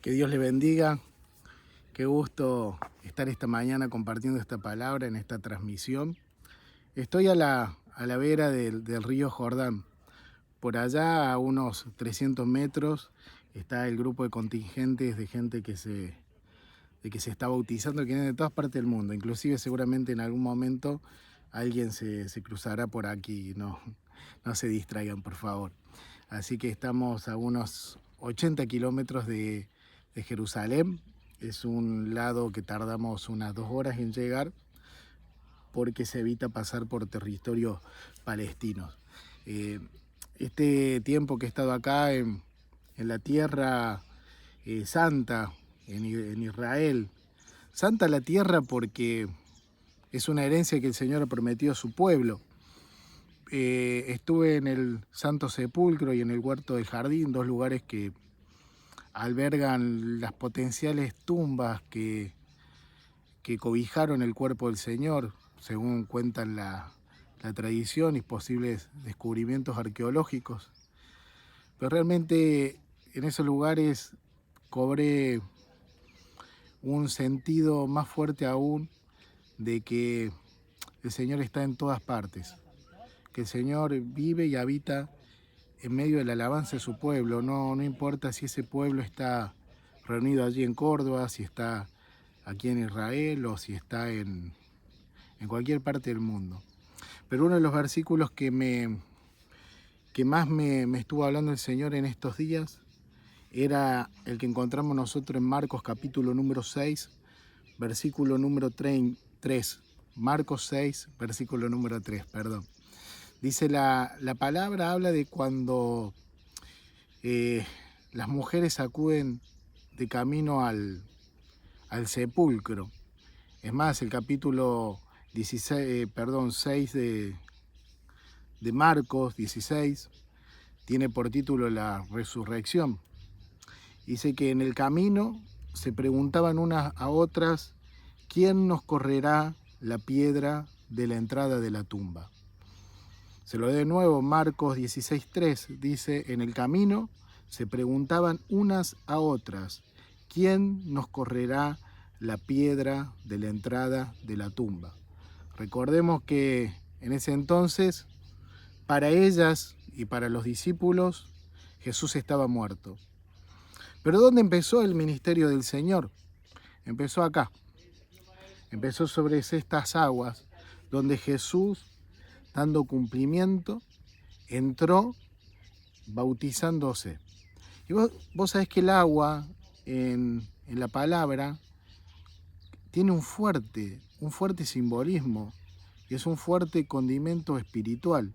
Que Dios le bendiga. Qué gusto estar esta mañana compartiendo esta palabra en esta transmisión. Estoy a la vera del río Jordán. Por allá, a unos 300 metros, está el grupo de contingentes de gente que se está bautizando, que viene de todas partes del mundo. Inclusive seguramente en algún momento alguien se cruzará por aquí. No se distraigan, por favor. Así que estamos a unos 80 kilómetros de Jerusalén. Es un lado que tardamos unas 2 horas en llegar porque se evita pasar por territorios palestinos. Este tiempo que he estado acá en la tierra santa, en Israel, santa la tierra porque es una herencia que el Señor ha prometido a su pueblo. Estuve en el Santo Sepulcro y en el Huerto del Jardín, 2 lugares que albergan las potenciales tumbas que cobijaron el cuerpo del Señor, según cuentan la tradición y posibles descubrimientos arqueológicos. Pero realmente en esos lugares cobré un sentido más fuerte aún de que el Señor está en todas partes, que el Señor vive y habita en medio de la alabanza de su pueblo. No importa si ese pueblo está reunido allí en Córdoba, si está aquí en Israel o si está en cualquier parte del mundo. Pero uno de los versículos que más me estuvo hablando el Señor en estos días era el que encontramos nosotros en Marcos capítulo número 6, versículo número 3. Marcos 6, versículo número 3, perdón. Dice la palabra, habla de cuando las mujeres acuden de camino al sepulcro. Es más, el capítulo 6 de Marcos 16 tiene por título la resurrección. Dice que en el camino se preguntaban unas a otras, ¿quién nos correrá la piedra de la entrada de la tumba? Se lo doy de nuevo, Marcos 16:3 dice, en el camino se preguntaban unas a otras, ¿quién nos correrá la piedra de la entrada de la tumba? Recordemos que en ese entonces, para ellas y para los discípulos, Jesús estaba muerto. Pero ¿dónde empezó el ministerio del Señor? Empezó acá. Empezó sobre estas aguas, donde Jesús, dando cumplimiento, entró bautizándose. Y vos sabés que el agua en la palabra tiene un fuerte simbolismo y es un fuerte condimento espiritual.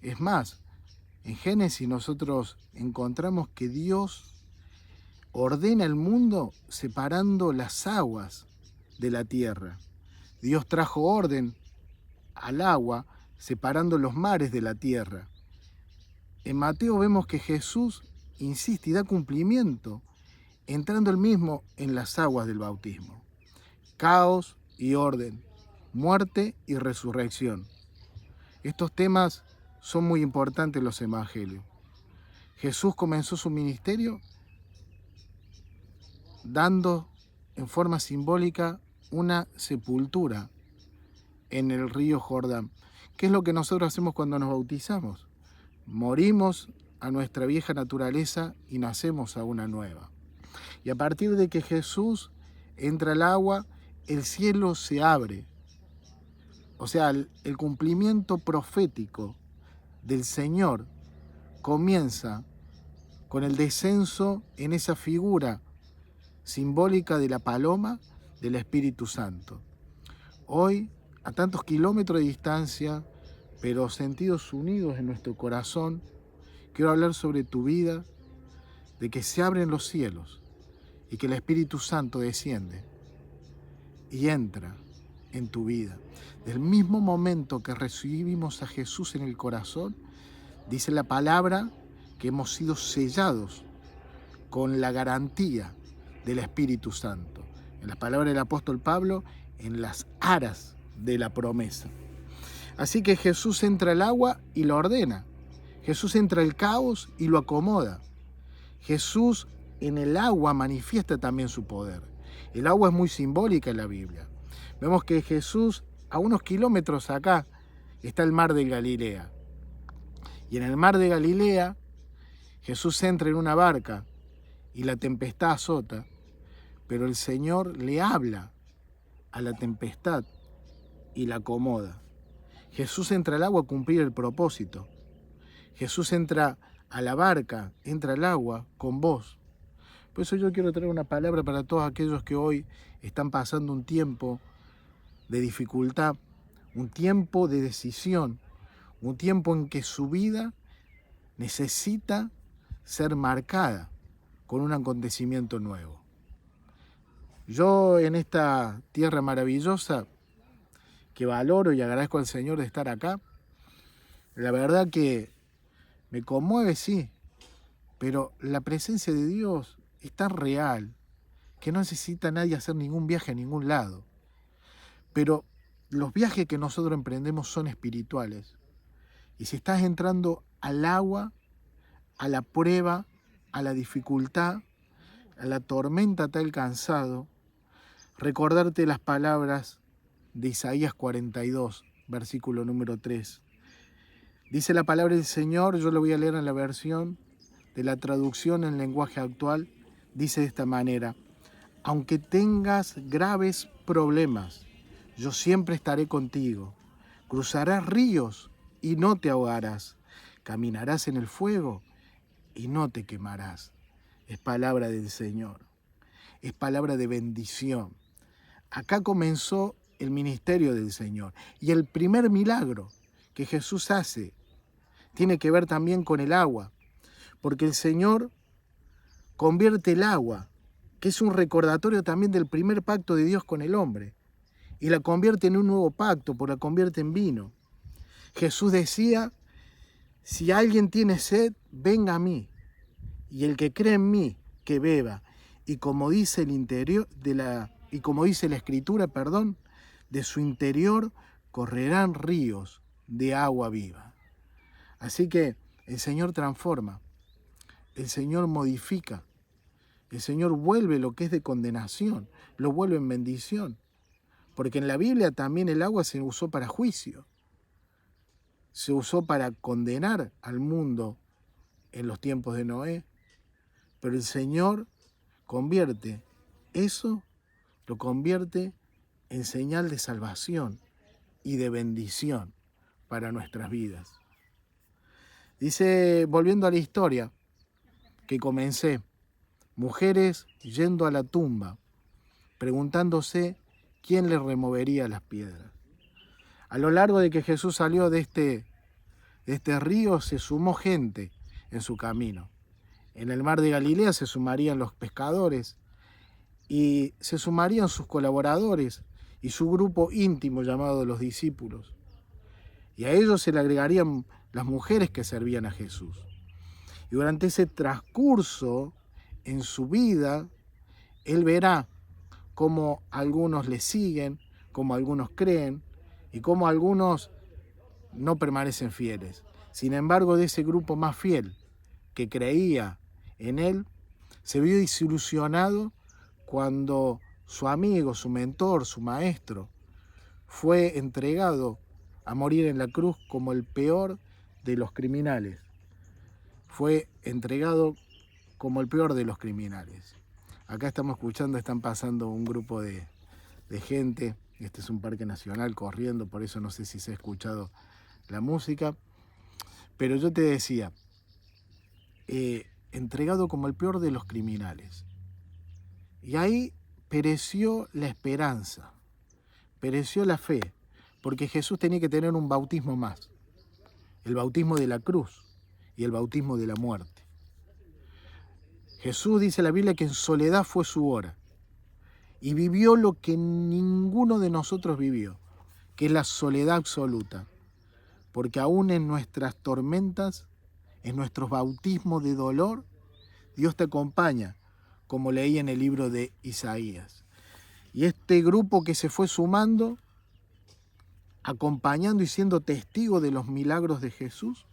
Es más, en Génesis nosotros encontramos que Dios ordena el mundo separando las aguas de la tierra. Dios trajo orden al agua separando los mares de la tierra. En Mateo vemos que Jesús insiste y da cumplimiento, entrando él mismo en las aguas del bautismo. Caos y orden, muerte y resurrección. Estos temas son muy importantes en los evangelios. Jesús comenzó su ministerio dando en forma simbólica una sepultura en el río Jordán. ¿Qué es lo que nosotros hacemos cuando nos bautizamos? Morimos a nuestra vieja naturaleza y nacemos a una nueva. Y a partir de que Jesús entra al agua, el cielo se abre. O sea, el cumplimiento profético del Señor comienza con el descenso en esa figura simbólica de la paloma del Espíritu Santo. Hoy, a tantos kilómetros de distancia, pero sentidos unidos en nuestro corazón, quiero hablar sobre tu vida, de que se abren los cielos y que el Espíritu Santo desciende y entra en tu vida. Del mismo momento que recibimos a Jesús en el corazón, dice la palabra que hemos sido sellados con la garantía del Espíritu Santo. En las palabras del apóstol Pablo, en las aras de la promesa. Así que Jesús entra al agua y lo ordena. Jesús entra al caos y lo acomoda. Jesús en el agua manifiesta también su poder. El agua es muy simbólica en la Biblia. Vemos que Jesús, a unos kilómetros acá, está el mar de Galilea. Y en el mar de Galilea, Jesús entra en una barca y la tempestad azota, pero el Señor le habla a la tempestad y la acomoda. Jesús entra al agua a cumplir el propósito. Jesús entra a la barca, entra al agua con vos. Por eso yo quiero traer una palabra para todos aquellos que hoy están pasando un tiempo de dificultad, un tiempo de decisión, un tiempo en que su vida necesita ser marcada con un acontecimiento nuevo. Yo en esta tierra maravillosa que valoro y agradezco al Señor de estar acá, la verdad que me conmueve, sí, pero la presencia de Dios es tan real que no necesita nadie hacer ningún viaje a ningún lado. Pero los viajes que nosotros emprendemos son espirituales. Y si estás entrando al agua, a la prueba, a la dificultad, a la tormenta te ha alcanzado, recordarte las palabras de Isaías 42, versículo número 3. Dice la palabra del Señor, yo lo voy a leer en la versión de la traducción en lenguaje actual, dice de esta manera: aunque tengas graves problemas, yo siempre estaré contigo. Cruzarás ríos y no te ahogarás. Caminarás en el fuego y no te quemarás. Es palabra del Señor. Es palabra de bendición. Acá comenzó el ministerio del Señor. Y el primer milagro que Jesús hace tiene que ver también con el agua. Porque el Señor convierte el agua, que es un recordatorio también del primer pacto de Dios con el hombre, y la convierte en un nuevo pacto, porque la convierte en vino. Jesús decía: si alguien tiene sed, venga a mí, y el que cree en mí, que beba. Y como dice la Escritura, de su interior correrán ríos de agua viva. Así que el Señor transforma, el Señor modifica, el Señor vuelve lo que es de condenación, lo vuelve en bendición. Porque en la Biblia también el agua se usó para juicio. Se usó para condenar al mundo en los tiempos de Noé. Pero el Señor convierte eso, lo convierte en señal de salvación y de bendición para nuestras vidas. Dice, volviendo a la historia que comencé, mujeres yendo a la tumba, preguntándose quién les removería las piedras. A lo largo de que Jesús salió de este río, se sumó gente en su camino. En el mar de Galilea se sumarían los pescadores y se sumarían sus colaboradores y su grupo íntimo llamado los discípulos. Y a ellos se le agregarían las mujeres que servían a Jesús. Y durante ese transcurso en su vida, él verá cómo algunos le siguen, cómo algunos creen y cómo algunos no permanecen fieles. Sin embargo, de ese grupo más fiel que creía en él, se vio desilusionado cuando su amigo, su mentor, su maestro, fue entregado a morir en la cruz como el peor de los criminales. Fue entregado como el peor de los criminales. Acá estamos escuchando, están pasando un grupo de gente. Este es un parque nacional corriendo, por eso no sé si se ha escuchado la música. Pero yo te decía, entregado como el peor de los criminales. Y ahí pereció la esperanza, pereció la fe, porque Jesús tenía que tener un bautismo más, el bautismo de la cruz y el bautismo de la muerte. Jesús, dice la Biblia, que en soledad fue su hora y vivió lo que ninguno de nosotros vivió, que es la soledad absoluta, porque aún en nuestras tormentas, en nuestros bautismos de dolor, Dios te acompaña, como leí en el libro de Isaías. Y este grupo que se fue sumando, acompañando y siendo testigo de los milagros de Jesús,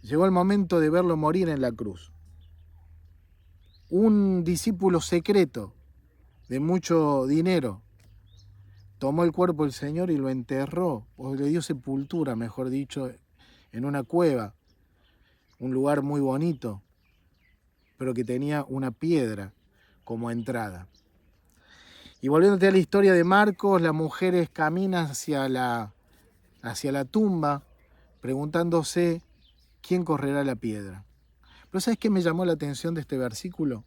llegó el momento de verlo morir en la cruz. Un discípulo secreto de mucho dinero tomó el cuerpo del Señor y lo enterró, o le dio sepultura, mejor dicho, en una cueva, un lugar muy bonito, pero que tenía una piedra como entrada. Y volviéndote a la historia de Marcos, las mujeres caminan hacia la tumba, preguntándose quién correrá la piedra. Pero ¿sabes qué me llamó la atención de este versículo?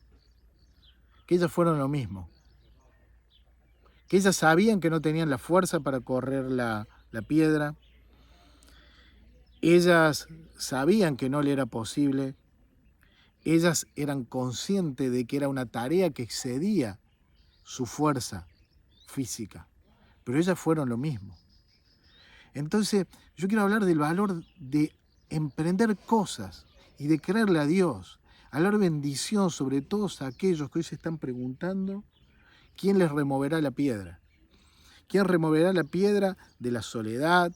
Que ellas fueron lo mismo. Que ellas sabían que no tenían la fuerza para correr la piedra. Ellas sabían que no le era posible. Ellas eran conscientes de que era una tarea que excedía su fuerza física. Pero ellas fueron lo mismo. Entonces, yo quiero hablar del valor de emprender cosas y de creerle a Dios, hablar bendición sobre todos aquellos que hoy se están preguntando quién les removerá la piedra. ¿Quién removerá la piedra de la soledad,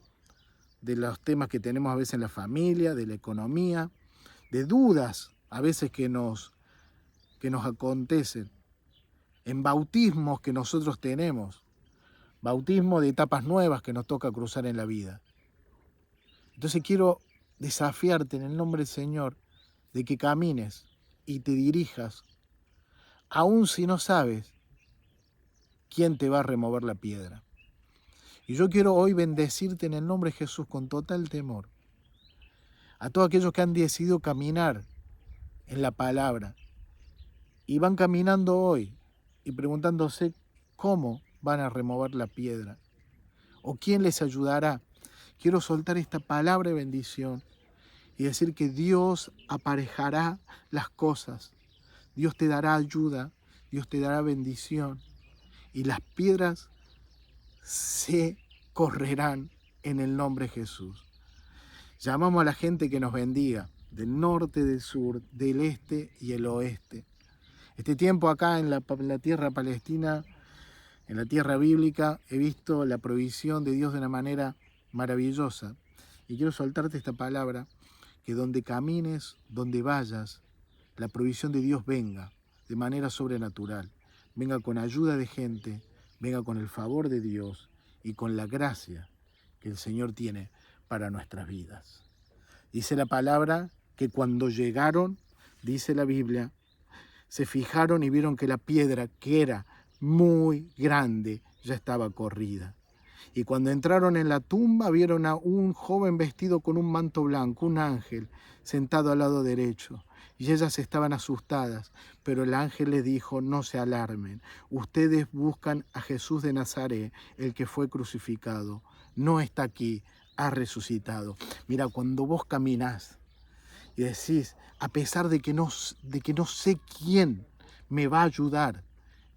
de los temas que tenemos a veces en la familia, de la economía, de dudas a veces que nos acontecen, en bautismos que nosotros tenemos, bautismo de etapas nuevas que nos toca cruzar en la vida? Entonces quiero desafiarte en el nombre del Señor de que camines y te dirijas, aun si no sabes quién te va a remover la piedra. Y yo quiero hoy bendecirte en el nombre de Jesús con total temor a todos aquellos que han decidido caminar en la palabra y van caminando hoy y preguntándose cómo van a remover la piedra o quién les ayudará. Quiero soltar esta palabra de bendición y decir que Dios aparejará las cosas, Dios te dará ayuda, Dios te dará bendición y las piedras se correrán en el nombre de Jesús. Llamamos a la gente que nos bendiga, del norte, del sur, del este y el oeste. Este tiempo acá en la tierra palestina, en la tierra bíblica, he visto la provisión de Dios de una manera maravillosa. Y quiero soltarte esta palabra, que donde camines, donde vayas, la provisión de Dios venga de manera sobrenatural. Venga con ayuda de gente, venga con el favor de Dios y con la gracia que el Señor tiene para nuestras vidas. Dice la palabra que cuando llegaron, dice la Biblia, se fijaron y vieron que la piedra, que era muy grande, ya estaba corrida. Y cuando entraron en la tumba, vieron a un joven vestido con un manto blanco, un ángel, sentado al lado derecho. Y ellas estaban asustadas, pero el ángel les dijo: no se alarmen, ustedes buscan a Jesús de Nazaret, el que fue crucificado. No está aquí, ha resucitado. Mira, cuando vos caminás y decís, a pesar de que no sé quién me va a ayudar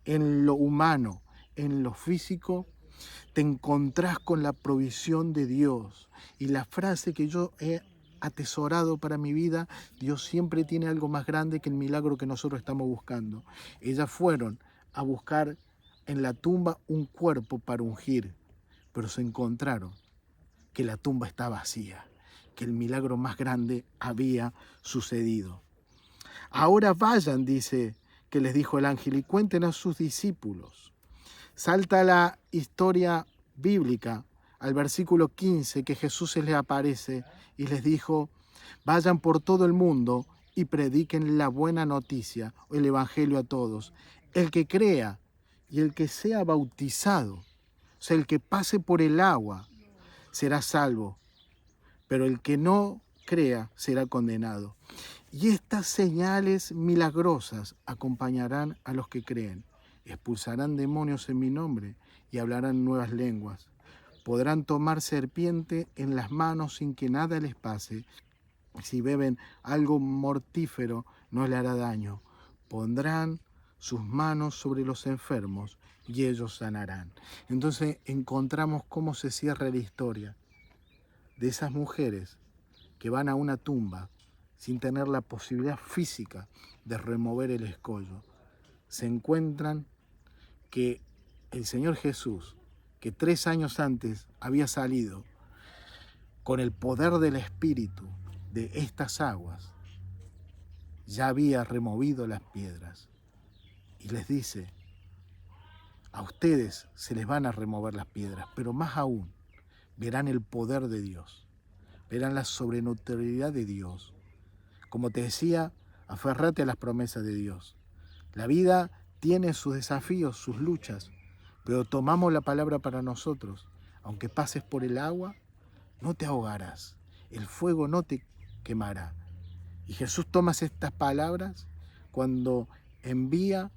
en lo humano, en lo físico, te encontrás con la provisión de Dios. Y la frase que yo he atesorado para mi vida: Dios siempre tiene algo más grande que el milagro que nosotros estamos buscando. Ellas fueron a buscar en la tumba un cuerpo para ungir, pero se encontraron que la tumba está vacía, que el milagro más grande había sucedido. Ahora vayan, dice, que les dijo el ángel, y cuenten a sus discípulos. Salta la historia bíblica al versículo 15, que Jesús se les aparece y les dijo: vayan por todo el mundo y prediquen la buena noticia, o el evangelio a todos. El que crea y el que sea bautizado, o sea, el que pase por el agua, será salvo, pero el que no crea será condenado. Y estas señales milagrosas acompañarán a los que creen. Expulsarán demonios en mi nombre y hablarán nuevas lenguas. Podrán tomar serpiente en las manos sin que nada les pase. Si beben algo mortífero, no le hará daño. Pondrán sus manos sobre los enfermos y ellos sanarán. Entonces encontramos cómo se cierra la historia de esas mujeres que van a una tumba sin tener la posibilidad física de remover el escollo. Se encuentran que el Señor Jesús, que 3 años antes había salido con el poder del Espíritu de estas aguas, ya había removido las piedras. Y les dice, a ustedes se les van a remover las piedras, pero más aún, verán el poder de Dios, verán la sobrenaturalidad de Dios. Como te decía, aférrate a las promesas de Dios. La vida tiene sus desafíos, sus luchas, pero tomamos la palabra para nosotros. Aunque pases por el agua, no te ahogarás, el fuego no te quemará. Y Jesús toma estas palabras cuando envía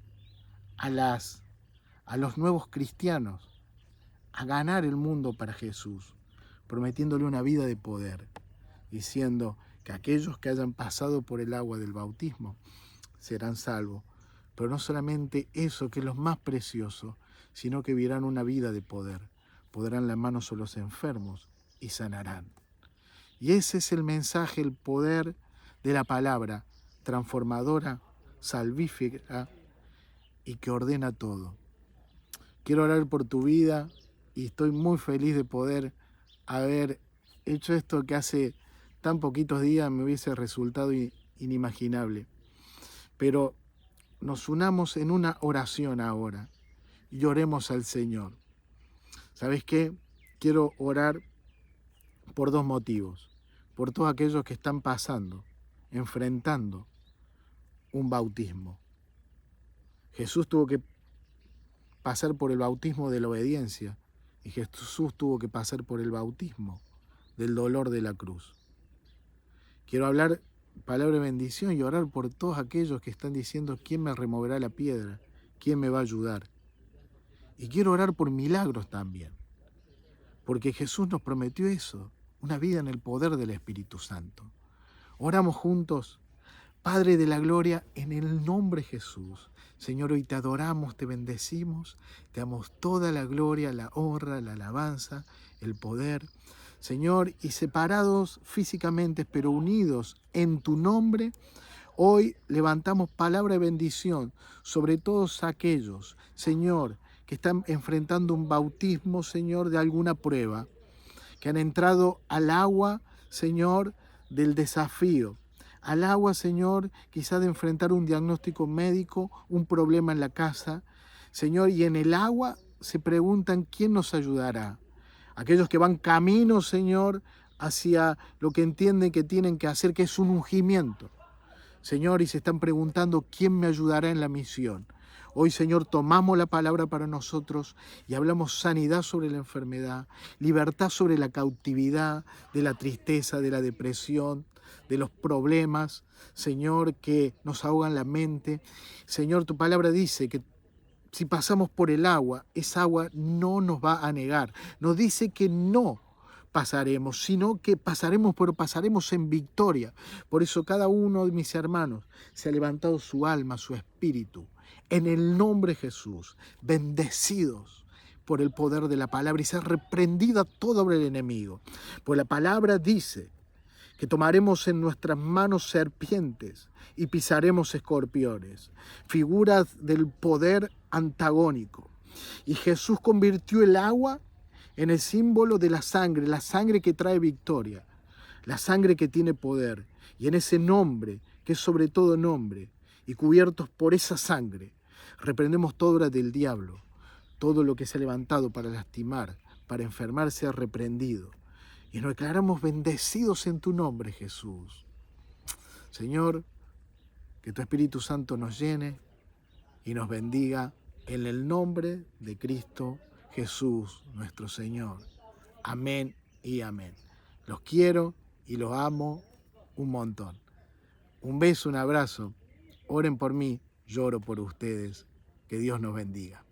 a los nuevos cristianos a ganar el mundo para Jesús, prometiéndole una vida de poder, diciendo que aquellos que hayan pasado por el agua del bautismo serán salvos. Pero no solamente eso, que es lo más precioso, sino que vivirán una vida de poder. Podrán la mano sobre los enfermos y sanarán. Y ese es el mensaje, el poder de la palabra, transformadora, salvífica y que ordena todo. Quiero orar por tu vida y estoy muy feliz de poder haber hecho esto que hace tan poquitos días me hubiese resultado inimaginable. Pero nos unamos en una oración ahora y oremos al Señor. ¿Sabes qué? Quiero orar por dos motivos. Por todos aquellos que están pasando, enfrentando un bautismo. Jesús tuvo que pasar por el bautismo de la obediencia y Jesús tuvo que pasar por el bautismo del dolor de la cruz. Quiero hablar palabra de bendición y orar por todos aquellos que están diciendo ¿quién me removerá la piedra? ¿Quién me va a ayudar? Y quiero orar por milagros también, porque Jesús nos prometió eso, una vida en el poder del Espíritu Santo. Oramos juntos. Padre de la gloria, en el nombre de Jesús. Señor, hoy te adoramos, te bendecimos, te damos toda la gloria, la honra, la alabanza, el poder. Señor, y separados físicamente, pero unidos en tu nombre, hoy levantamos palabra de bendición sobre todos aquellos, Señor, que están enfrentando un bautismo, Señor, de alguna prueba, que han entrado al agua, Señor, del desafío. Al agua, Señor, quizá de enfrentar un diagnóstico médico, un problema en la casa. Señor, y en el agua se preguntan quién nos ayudará. Aquellos que van camino, Señor, hacia lo que entienden que tienen que hacer, que es un ungimiento. Señor, y se están preguntando quién me ayudará en la misión. Hoy, Señor, tomamos la palabra para nosotros y hablamos sanidad sobre la enfermedad, libertad sobre la cautividad, de la tristeza, de la depresión, de los problemas, Señor, que nos ahogan la mente. Señor, tu palabra dice que si pasamos por el agua, esa agua no nos va a anegar. Nos dice que no pasaremos, sino que pasaremos, pero pasaremos en victoria. Por eso cada uno de mis hermanos se ha levantado su alma, su espíritu. En el nombre de Jesús, bendecidos por el poder de la palabra y ser reprendida toda obra del enemigo. Pues la palabra dice que tomaremos en nuestras manos serpientes y pisaremos escorpiones, figuras del poder antagónico. Y Jesús convirtió el agua en el símbolo de la sangre que trae victoria, la sangre que tiene poder. Y en ese nombre, que es sobre todo nombre, y cubiertos por esa sangre, reprendemos toda obra del diablo. Todo lo que se ha levantado para lastimar, para enfermar, sea reprendido. Y nos declaramos bendecidos en tu nombre, Jesús. Señor, que tu Espíritu Santo nos llene y nos bendiga en el nombre de Cristo Jesús, nuestro Señor. Amén y amén. Los quiero y los amo un montón. Un beso, un abrazo. Oren por mí, lloro por ustedes. Que Dios nos bendiga.